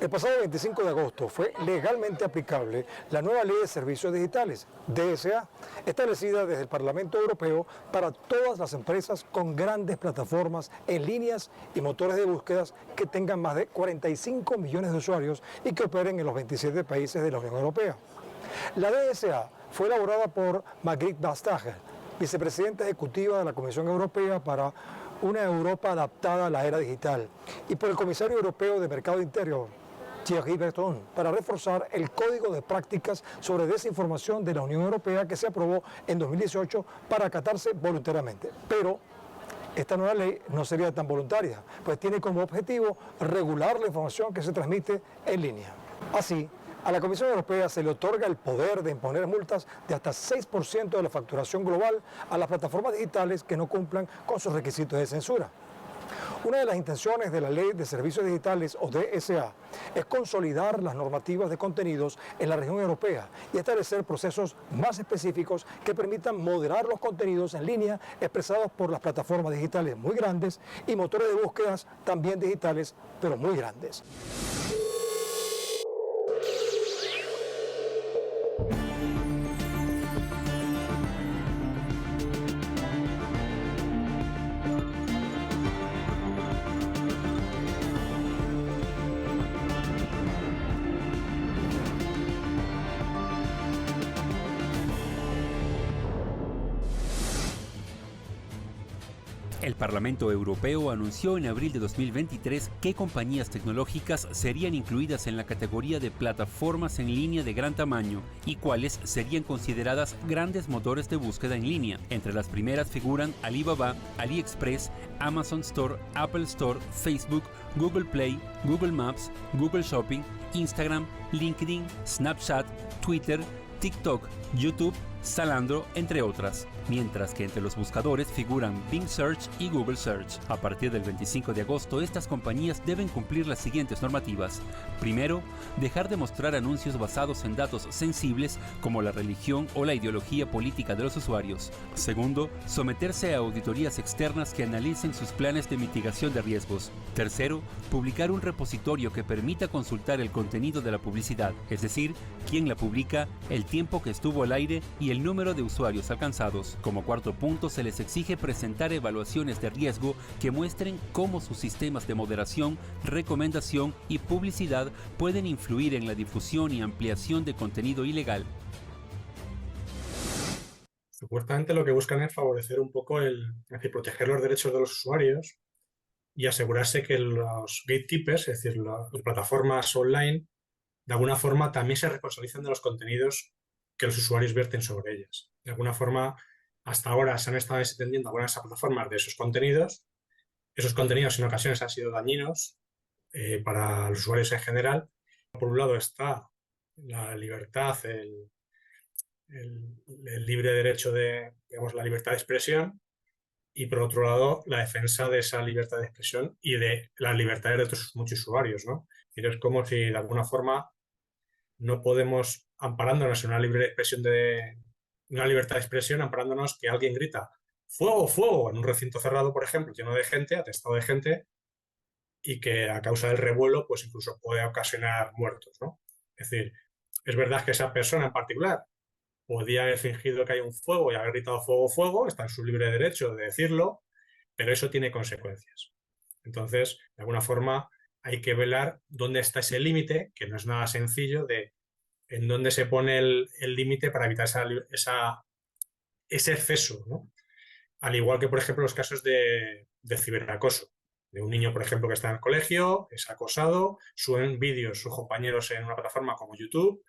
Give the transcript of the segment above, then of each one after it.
El pasado 25 de agosto fue legalmente aplicable la nueva Ley de Servicios Digitales, DSA, establecida desde el Parlamento Europeo para todas las empresas con grandes plataformas en líneas y motores de búsquedas que tengan más de 45 millones de usuarios y que operen en los 27 países de la Unión Europea. La DSA fue elaborada por Margrethe Vestager, vicepresidenta ejecutiva de la Comisión Europea para una Europa adaptada a la era digital, y por el comisario europeo de Mercado Interior, Thierry Breton, para reforzar el Código de Prácticas sobre Desinformación de la Unión Europea que se aprobó en 2018 para acatarse voluntariamente. Pero esta nueva ley no sería tan voluntaria, pues tiene como objetivo regular la información que se transmite en línea. Así, a la Comisión Europea se le otorga el poder de imponer multas de hasta 6% de la facturación global a las plataformas digitales que no cumplan con sus requisitos de censura. Una de las intenciones de la Ley de Servicios Digitales, o DSA, es consolidar las normativas de contenidos en la región europea y establecer procesos más específicos que permitan moderar los contenidos en línea expresados por las plataformas digitales muy grandes y motores de búsquedas también digitales, pero muy grandes. El Parlamento Europeo anunció en abril de 2023 qué compañías tecnológicas serían incluidas en la categoría de plataformas en línea de gran tamaño y cuáles serían consideradas grandes motores de búsqueda en línea. Entre las primeras figuran Alibaba, AliExpress, Amazon Store, Apple Store, Facebook, Google Play, Google Maps, Google Shopping, Instagram, LinkedIn, Snapchat, Twitter, TikTok, YouTube, Zalando, entre otras, mientras que entre los buscadores figuran Bing Search y Google Search. A partir del 25 de agosto, estas compañías deben cumplir las siguientes normativas. Primero, dejar de mostrar anuncios basados en datos sensibles como la religión o la ideología política de los usuarios. Segundo, someterse a auditorías externas que analicen sus planes de mitigación de riesgos. Tercero, publicar un repositorio que permita consultar el contenido de la publicidad, es decir, quién la publica, el tiempo que estuvo al aire y el número de usuarios alcanzados. Como cuarto punto, se les exige presentar evaluaciones de riesgo que muestren cómo sus sistemas de moderación, recomendación y publicidad pueden influir en la difusión y ampliación de contenido ilegal. Supuestamente lo que buscan es favorecer un poco es decir, proteger los derechos de los usuarios y asegurarse que los gatekeepers, es decir, las plataformas online, de alguna forma también se responsabilicen de los contenidos que los usuarios vierten sobre ellas. De alguna forma, hasta ahora se han estado desentendiendo algunas plataformas de esos contenidos. Esos contenidos en ocasiones han sido dañinos para los usuarios en general. Por un lado está la libertad, el libre derecho de, digamos, la libertad de expresión, y por otro lado la defensa de esa libertad de expresión y de las libertades de otros muchos usuarios, ¿no? Es como si de alguna forma no podemos, amparándonos en una libre expresión una libertad de expresión, amparándonos que alguien grita ¡fuego, fuego! En un recinto cerrado, por ejemplo, lleno de gente, atestado de gente, y que a causa del revuelo, pues incluso puede ocasionar muertos, ¿no? Es decir, es verdad que esa persona en particular podía haber fingido que hay un fuego y haber gritado fuego, fuego, está en su libre derecho de decirlo, pero eso tiene consecuencias. Entonces, de alguna forma, hay que velar dónde está ese límite, que no es nada sencillo, de en dónde se pone el límite para evitar ese exceso, ¿no? Al igual que, por ejemplo, los casos de ciberacoso. De un niño, por ejemplo, que está en el colegio, es acosado, suben vídeos sus compañeros en una plataforma como YouTube,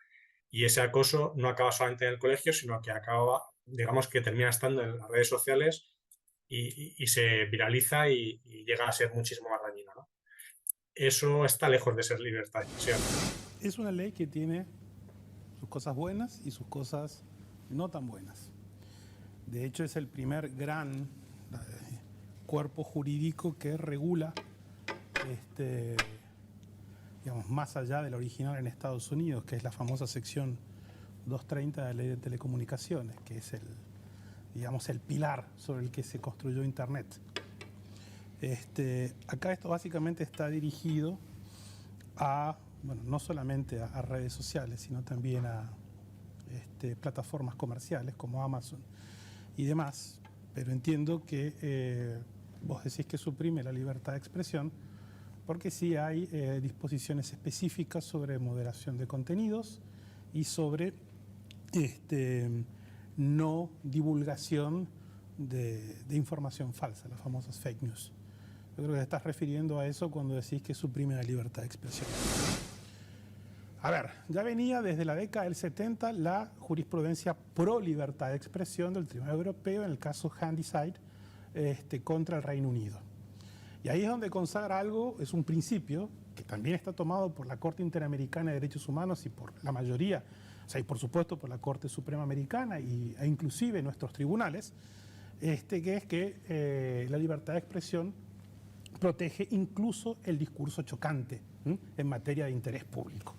y ese acoso no acaba solamente en el colegio, sino que acaba, digamos, que termina estando en las redes sociales y se viraliza y llega a ser muchísimo más dañino, ¿no? Eso está lejos de ser libertad de expresión. Es una ley que tiene sus cosas buenas y sus cosas no tan buenas. De hecho, es el primer gran cuerpo jurídico que regula, digamos, más allá del original en Estados Unidos, que es la famosa sección 230 de la Ley de Telecomunicaciones, que es el pilar sobre el que se construyó Internet. Acá esto básicamente está dirigido a bueno, no solamente a redes sociales, sino también a plataformas comerciales como Amazon y demás. Pero entiendo que vos decís que suprime la libertad de expresión porque sí hay disposiciones específicas sobre moderación de contenidos y sobre no divulgación de información falsa, las famosas fake news. Yo creo que te estás refiriendo a eso cuando decís que suprime la libertad de expresión. A ver, ya venía desde la década del 70 la jurisprudencia pro libertad de expresión del Tribunal Europeo en el caso Handyside contra el Reino Unido. Y ahí es donde consagra algo, es un principio que también está tomado por la Corte Interamericana de Derechos Humanos y por la mayoría, o sea, y por supuesto por la Corte Suprema Americana e inclusive nuestros tribunales, que es que la libertad de expresión protege incluso el discurso chocante en materia de interés público.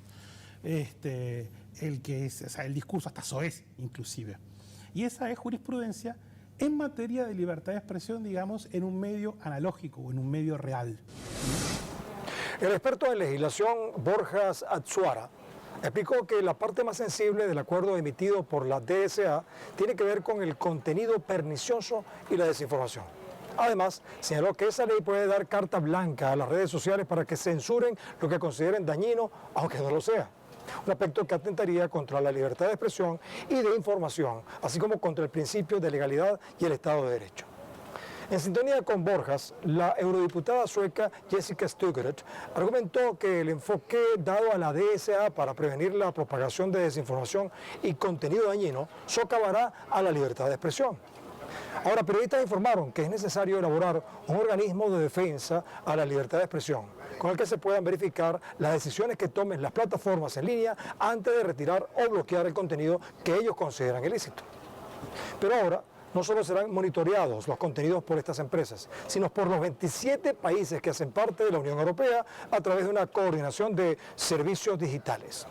El discurso hasta soez inclusive. Y esa es jurisprudencia en materia de libertad de expresión, digamos, en un medio analógico o en un medio real. El experto en legislación Borjas Atsuara explicó que la parte más sensible del acuerdo emitido por la DSA tiene que ver con el contenido pernicioso y la desinformación. Además, señaló que esa ley puede dar carta blanca a las redes sociales para que censuren lo que consideren dañino, aunque no lo sea. Un aspecto que atentaría contra la libertad de expresión y de información, así como contra el principio de legalidad y el Estado de Derecho. En sintonía con Borjas, la eurodiputada sueca Jessica Stugert argumentó que el enfoque dado a la DSA para prevenir la propagación de desinformación y contenido dañino socavará a la libertad de expresión. Ahora, periodistas informaron que es necesario elaborar un organismo de defensa a la libertad de expresión, con el que se puedan verificar las decisiones que tomen las plataformas en línea antes de retirar o bloquear el contenido que ellos consideran ilícito. Pero ahora, no solo serán monitoreados los contenidos por estas empresas, sino por los 27 países que hacen parte de la Unión Europea a través de una coordinación de servicios digitales.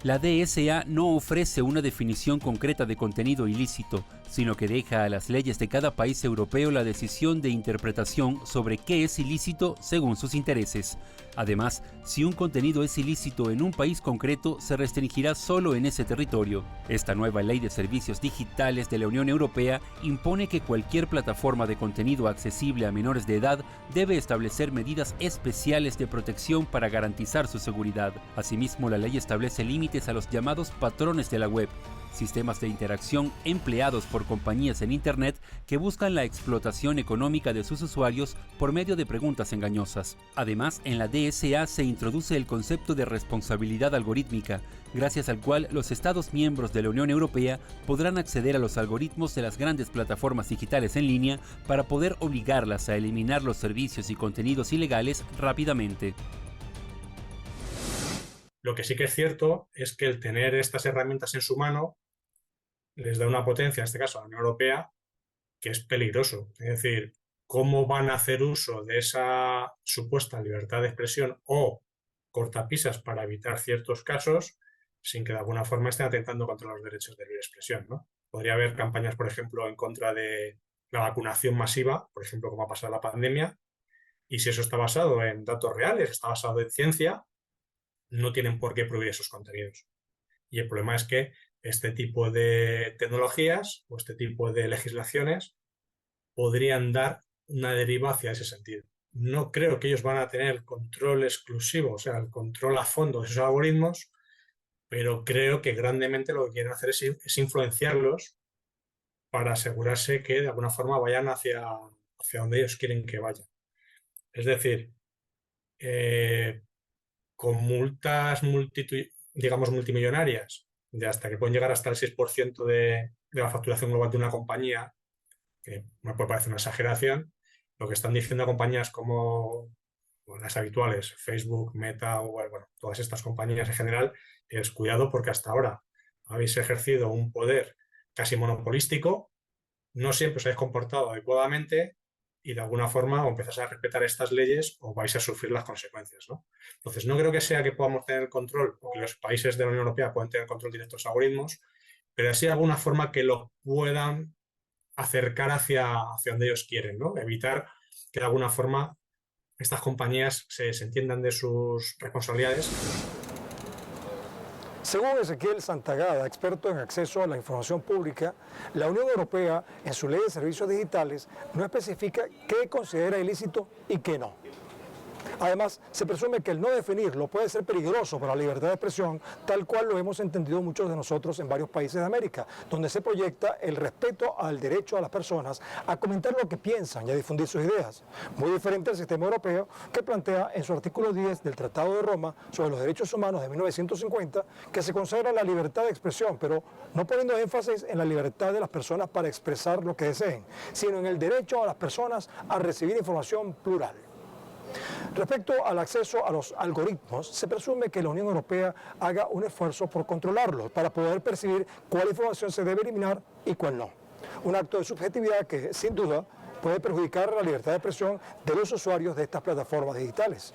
La DSA no ofrece una definición concreta de contenido ilícito, sino que deja a las leyes de cada país europeo la decisión de interpretación sobre qué es ilícito según sus intereses. Además, si un contenido es ilícito en un país concreto, se restringirá solo en ese territorio. Esta nueva ley de servicios digitales de la Unión Europea impone que cualquier plataforma de contenido accesible a menores de edad debe establecer medidas especiales de protección para garantizar su seguridad. Asimismo, la ley establece límites a los llamados patrones de la web, sistemas de interacción empleados por compañías en Internet que buscan la explotación económica de sus usuarios por medio de preguntas engañosas. Además, en la DSA se introduce el concepto de responsabilidad algorítmica, gracias al cual los Estados miembros de la Unión Europea podrán acceder a los algoritmos de las grandes plataformas digitales en línea para poder obligarlas a eliminar los servicios y contenidos ilegales rápidamente. Lo que sí que es cierto es que el tener estas herramientas en su mano les da una potencia, en este caso a la Unión Europea, que es peligroso. Es decir, cómo van a hacer uso de esa supuesta libertad de expresión o cortapisas para evitar ciertos casos sin que de alguna forma estén atentando contra los derechos de libre expresión, ¿no? Podría haber campañas, por ejemplo, en contra de la vacunación masiva, por ejemplo, como ha pasado en la pandemia, y si eso está basado en datos reales, está basado en ciencia, no tienen por qué prohibir esos contenidos. Y el problema es que este tipo de tecnologías o este tipo de legislaciones podrían dar una deriva hacia ese sentido. No creo que ellos van a tener el control exclusivo, o sea, el control a fondo de esos algoritmos, pero creo que grandemente lo que quieren hacer es influenciarlos para asegurarse que de alguna forma vayan hacia donde ellos quieren que vayan. Es decir, con multas multimillonarias, de hasta que pueden llegar hasta el 6% de la facturación global de una compañía, que me puede parecer una exageración, lo que están diciendo a compañías como las habituales, Facebook, Meta, o bueno, todas estas compañías en general, es cuidado porque hasta ahora habéis ejercido un poder casi monopolístico, no siempre os habéis comportado adecuadamente y de alguna forma o empezáis a respetar estas leyes o vais a sufrir las consecuencias, ¿no? Entonces, no creo que sea que podamos tener el control o que los países de la Unión Europea puedan tener control directo de los algoritmos, pero sí de alguna forma que lo puedan acercar hacia donde ellos quieren, ¿no? Evitar que de alguna forma estas compañías se entiendan de sus responsabilidades. Según Ezequiel Santagada, experto en acceso a la información pública, la Unión Europea en su ley de servicios digitales no especifica qué considera ilícito y qué no. Además, se presume que el no definirlo puede ser peligroso para la libertad de expresión, tal cual lo hemos entendido muchos de nosotros en varios países de América, donde se proyecta el respeto al derecho a las personas a comentar lo que piensan y a difundir sus ideas. Muy diferente al sistema europeo que plantea en su artículo 10 del Tratado de Roma sobre los derechos humanos de 1950 que se consagra la libertad de expresión, pero no poniendo énfasis en la libertad de las personas para expresar lo que deseen, sino en el derecho a las personas a recibir información plural. Respecto al acceso a los algoritmos, se presume que la Unión Europea haga un esfuerzo por controlarlos para poder percibir cuál información se debe eliminar y cuál no. Un acto de subjetividad que, sin duda, puede perjudicar la libertad de expresión de los usuarios de estas plataformas digitales.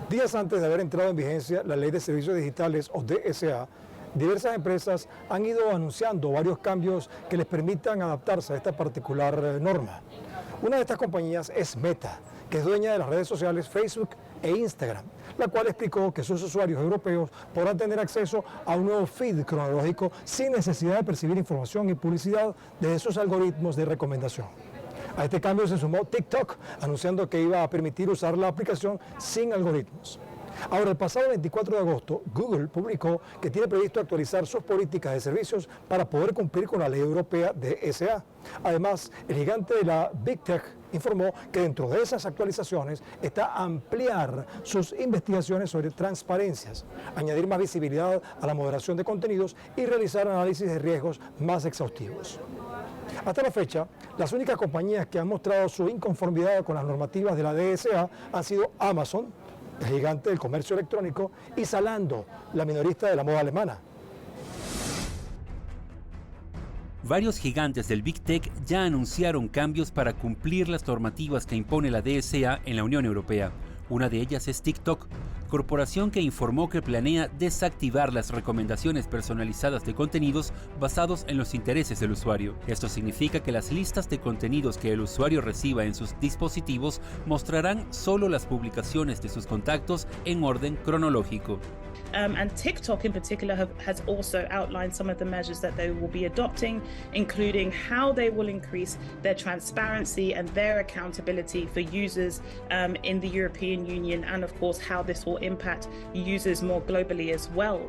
Días antes de haber entrado en vigencia la Ley de Servicios Digitales o DSA, diversas empresas han ido anunciando varios cambios que les permitan adaptarse a esta particular norma. Una de estas compañías es Meta, que es dueña de las redes sociales Facebook e Instagram, la cual explicó que sus usuarios europeos podrán tener acceso a un nuevo feed cronológico sin necesidad de percibir información y publicidad desde sus algoritmos de recomendación. A este cambio se sumó TikTok, anunciando que iba a permitir usar la aplicación sin algoritmos. Ahora, el pasado 24 de agosto, Google publicó que tiene previsto actualizar sus políticas de servicios para poder cumplir con la ley europea DSA. Además, el gigante de la Big Tech informó que dentro de esas actualizaciones está ampliar sus investigaciones sobre transparencias, añadir más visibilidad a la moderación de contenidos y realizar análisis de riesgos más exhaustivos. Hasta la fecha, las únicas compañías que han mostrado su inconformidad con las normativas de la DSA han sido Amazon, el gigante del comercio electrónico, y Zalando, la minorista de la moda alemana. Varios gigantes del Big Tech ya anunciaron cambios para cumplir las normativas que impone la DSA en la Unión Europea. Una de ellas es TikTok, corporación que informó que planea desactivar las recomendaciones personalizadas de contenidos basados en los intereses del usuario. Esto significa que las listas de contenidos que el usuario reciba en sus dispositivos mostrarán solo las publicaciones de sus contactos en orden cronológico. And TikTok in particular has also outlined some of the measures that they will be adopting, including how they will increase their transparency and their accountability for users in the European Union, and of course how this will impact users more globally as well.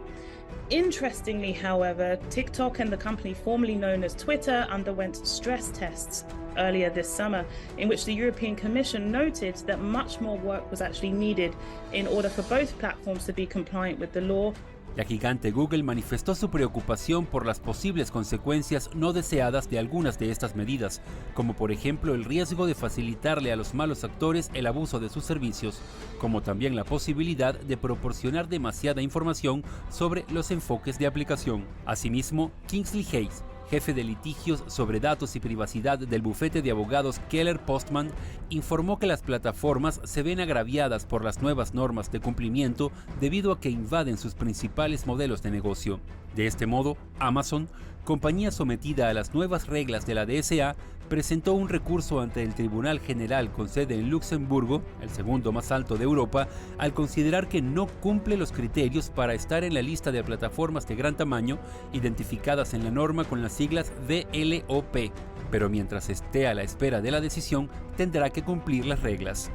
Interestingly, however, TikTok and the company formerly known as Twitter underwent stress tests earlier this summer, in which the European Commission noted that much more work was actually needed in order for both platforms to be compliant with the law. La gigante Google manifestó su preocupación por las posibles consecuencias no deseadas de algunas de estas medidas, como por ejemplo el riesgo de facilitarle a los malos actores el abuso de sus servicios, como también la posibilidad de proporcionar demasiada información sobre los enfoques de aplicación. Asimismo, Kingsley Hayes, jefe de litigios sobre datos y privacidad del bufete de abogados Keller Postman, informó que las plataformas se ven agraviadas por las nuevas normas de cumplimiento debido a que invaden sus principales modelos de negocio. De este modo, Amazon, compañía sometida a las nuevas reglas de la DSA, presentó un recurso ante el Tribunal General con sede en Luxemburgo, el segundo más alto de Europa, al considerar que no cumple los criterios para estar en la lista de plataformas de gran tamaño identificadas en la norma con las siglas DLOP, pero mientras esté a la espera de la decisión, tendrá que cumplir las reglas.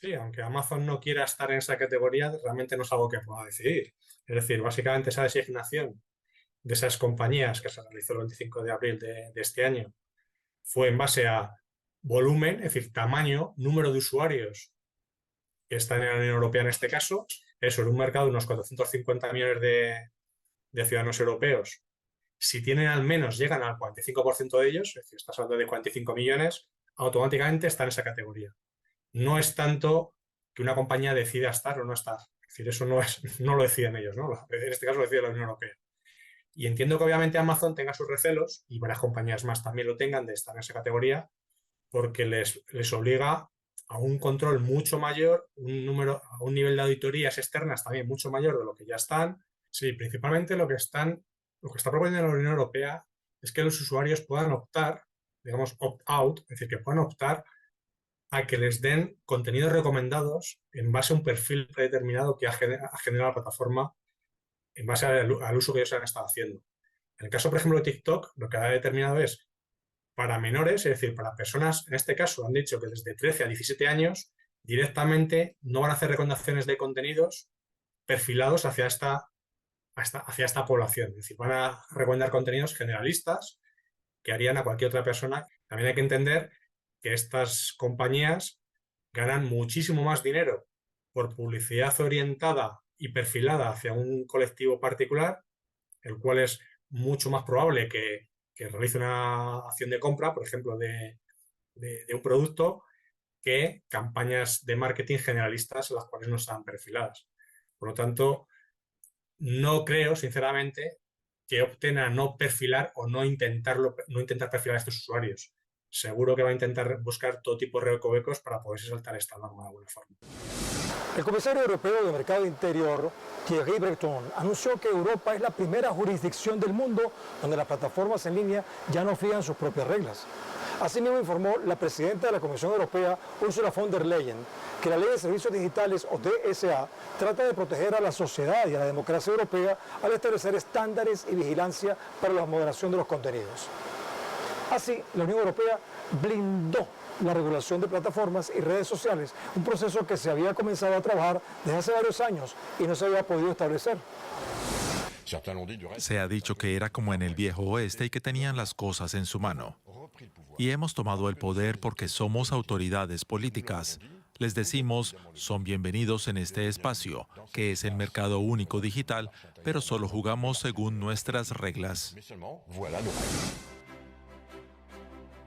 Sí, aunque Amazon no quiera estar en esa categoría, realmente no es algo que pueda decidir. Es decir, básicamente esa designación de esas compañías que se realizó el 25 de abril de este año fue en base a volumen, es decir, tamaño, número de usuarios que están en la Unión Europea en este caso, eso, en un mercado de unos 450 millones de ciudadanos europeos. Si tienen al menos, llegan al 45% de ellos, es decir, estás hablando de 45 millones, automáticamente está en esa categoría. No es tanto que una compañía decida estar o no estar. Es decir, eso no lo deciden ellos, ¿no? En este caso lo decide la Unión Europea. Y entiendo que obviamente Amazon tenga sus recelos, y varias compañías más también lo tengan, de estar en esa categoría, porque les obliga a un control mucho mayor, a un nivel de auditorías externas también mucho mayor de lo que ya están. Sí, principalmente lo que está proponiendo la Unión Europea es que los usuarios puedan optar, digamos, opt-out, es decir, que puedan optar a que les den contenidos recomendados en base a un perfil predeterminado que ha generado la plataforma en base al uso que ellos han estado haciendo. En el caso, por ejemplo, de TikTok, lo que ha determinado es para menores, es decir, para personas, en este caso han dicho que desde 13 a 17 años, directamente no van a hacer recomendaciones de contenidos perfilados hacia esta población. Es decir, van a recomendar contenidos generalistas que harían a cualquier otra persona. También hay que entender que estas compañías ganan muchísimo más dinero por publicidad orientada y perfilada hacia un colectivo particular, el cual es mucho más probable que realice una acción de compra, por ejemplo, de un producto, que campañas de marketing generalistas las cuales no están perfiladas. Por lo tanto, no creo, sinceramente, que opten a no perfilar o no intentar perfilar a estos usuarios. Seguro que va a intentar buscar todo tipo de recovecos para poderse saltar esta norma de alguna forma. El comisario europeo de Mercado Interior, Thierry Breton, anunció que Europa es la primera jurisdicción del mundo donde las plataformas en línea ya no fijan sus propias reglas. Asimismo informó la presidenta de la Comisión Europea, Ursula von der Leyen, que la Ley de Servicios Digitales, o DSA, trata de proteger a la sociedad y a la democracia europea al establecer estándares y vigilancia para la moderación de los contenidos. Así, la Unión Europea blindó la regulación de plataformas y redes sociales, un proceso que se había comenzado a trabajar desde hace varios años y no se había podido establecer. Se ha dicho que era como en el viejo oeste y que tenían las cosas en su mano. Y hemos tomado el poder porque somos autoridades políticas. Les decimos, son bienvenidos en este espacio, que es el mercado único digital, pero solo jugamos según nuestras reglas.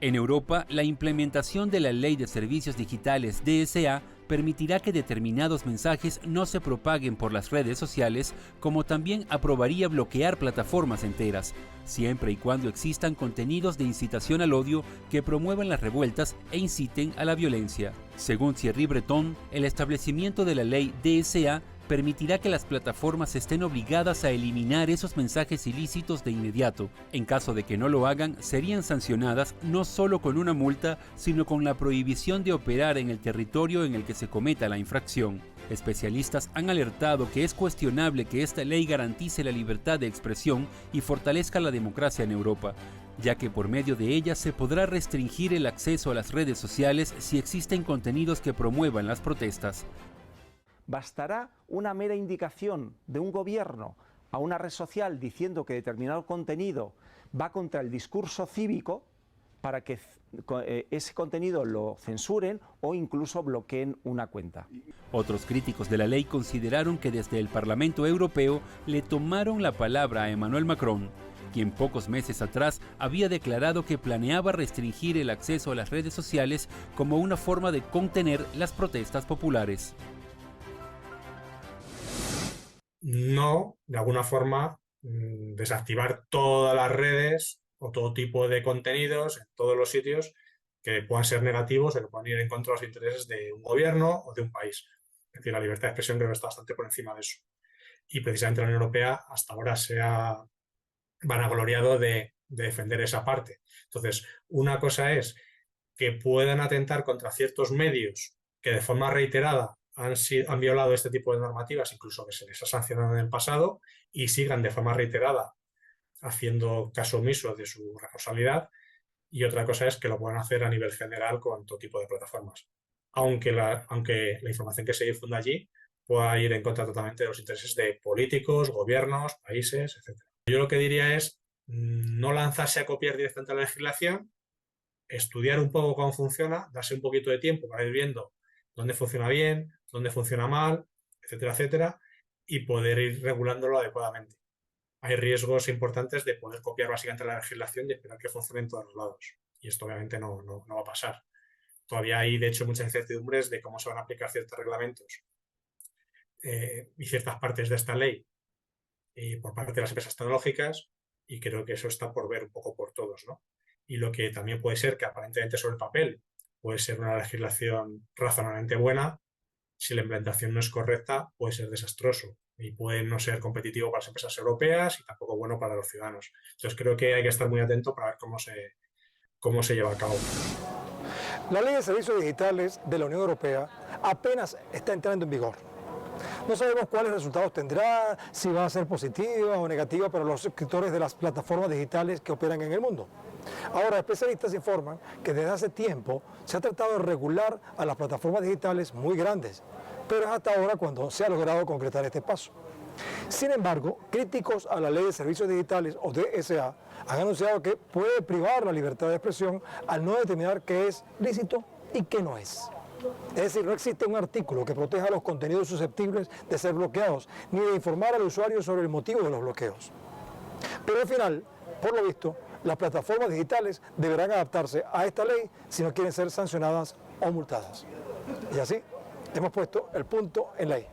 En Europa, la implementación de la Ley de Servicios Digitales DSA permitirá que determinados mensajes no se propaguen por las redes sociales, como también aprobaría bloquear plataformas enteras, siempre y cuando existan contenidos de incitación al odio que promuevan las revueltas e inciten a la violencia. Según Thierry Breton, el establecimiento de la ley DSA permitirá que las plataformas estén obligadas a eliminar esos mensajes ilícitos de inmediato. En caso de que no lo hagan, serían sancionadas no solo con una multa, sino con la prohibición de operar en el territorio en el que se cometa la infracción. Especialistas han alertado que es cuestionable que esta ley garantice la libertad de expresión y fortalezca la democracia en Europa, ya que por medio de ella se podrá restringir el acceso a las redes sociales si existen contenidos que promuevan las protestas. Bastará una mera indicación de un gobierno a una red social diciendo que determinado contenido va contra el discurso cívico para que ese contenido lo censuren o incluso bloqueen una cuenta. Otros críticos de la ley consideraron que desde el Parlamento Europeo le tomaron la palabra a Emmanuel Macron, quien pocos meses atrás había declarado que planeaba restringir el acceso a las redes sociales como una forma de contener las protestas populares. No, de alguna forma, desactivar todas las redes o todo tipo de contenidos en todos los sitios que puedan ser negativos o que puedan ir en contra de los intereses de un gobierno o de un país. Es decir, la libertad de expresión creo que está bastante por encima de eso. Y precisamente la Unión Europea hasta ahora se ha vanagloriado de defender esa parte. Entonces, una cosa es que puedan atentar contra ciertos medios que de forma reiterada han violado este tipo de normativas, incluso que se les ha sancionado en el pasado, y sigan de forma reiterada haciendo caso omiso de su responsabilidad. Y otra cosa es que lo puedan hacer a nivel general con todo tipo de plataformas. Aunque la información que se difunda allí pueda ir en contra totalmente de los intereses de políticos, gobiernos, países, etc. Yo lo que diría es no lanzarse a copiar directamente la legislación, estudiar un poco cómo funciona, darse un poquito de tiempo para ir viendo dónde funciona bien, dónde funciona mal, etcétera, etcétera, y poder ir regulándolo adecuadamente. Hay riesgos importantes de poder copiar básicamente la legislación y esperar que funcione en todos los lados. Y esto obviamente no va a pasar. Todavía hay, de hecho, muchas incertidumbres de cómo se van a aplicar ciertos reglamentos y ciertas partes de esta ley por parte de las empresas tecnológicas, y creo que eso está por ver un poco por todos, ¿no? Y lo que también puede ser, que aparentemente sobre el papel puede ser una legislación razonablemente buena, si la implementación no es correcta, puede ser desastroso y puede no ser competitivo para las empresas europeas y tampoco bueno para los ciudadanos. Entonces creo que hay que estar muy atento para ver cómo se lleva a cabo. La Ley de Servicios Digitales de la Unión Europea apenas está entrando en vigor. No sabemos cuáles resultados tendrá, si va a ser positiva o negativa para los suscriptores de las plataformas digitales que operan en el mundo. Ahora, especialistas informan que desde hace tiempo se ha tratado de regular a las plataformas digitales muy grandes, pero es hasta ahora cuando se ha logrado concretar este paso. Sin embargo, críticos a la Ley de Servicios Digitales, o DSA, han anunciado que puede privar la libertad de expresión al no determinar qué es lícito y qué no es. Es decir, no existe un artículo que proteja los contenidos susceptibles de ser bloqueados, ni de informar al usuario sobre el motivo de los bloqueos. Pero al final, por lo visto, las plataformas digitales deberán adaptarse a esta ley si no quieren ser sancionadas o multadas. Y así hemos puesto el punto en la I.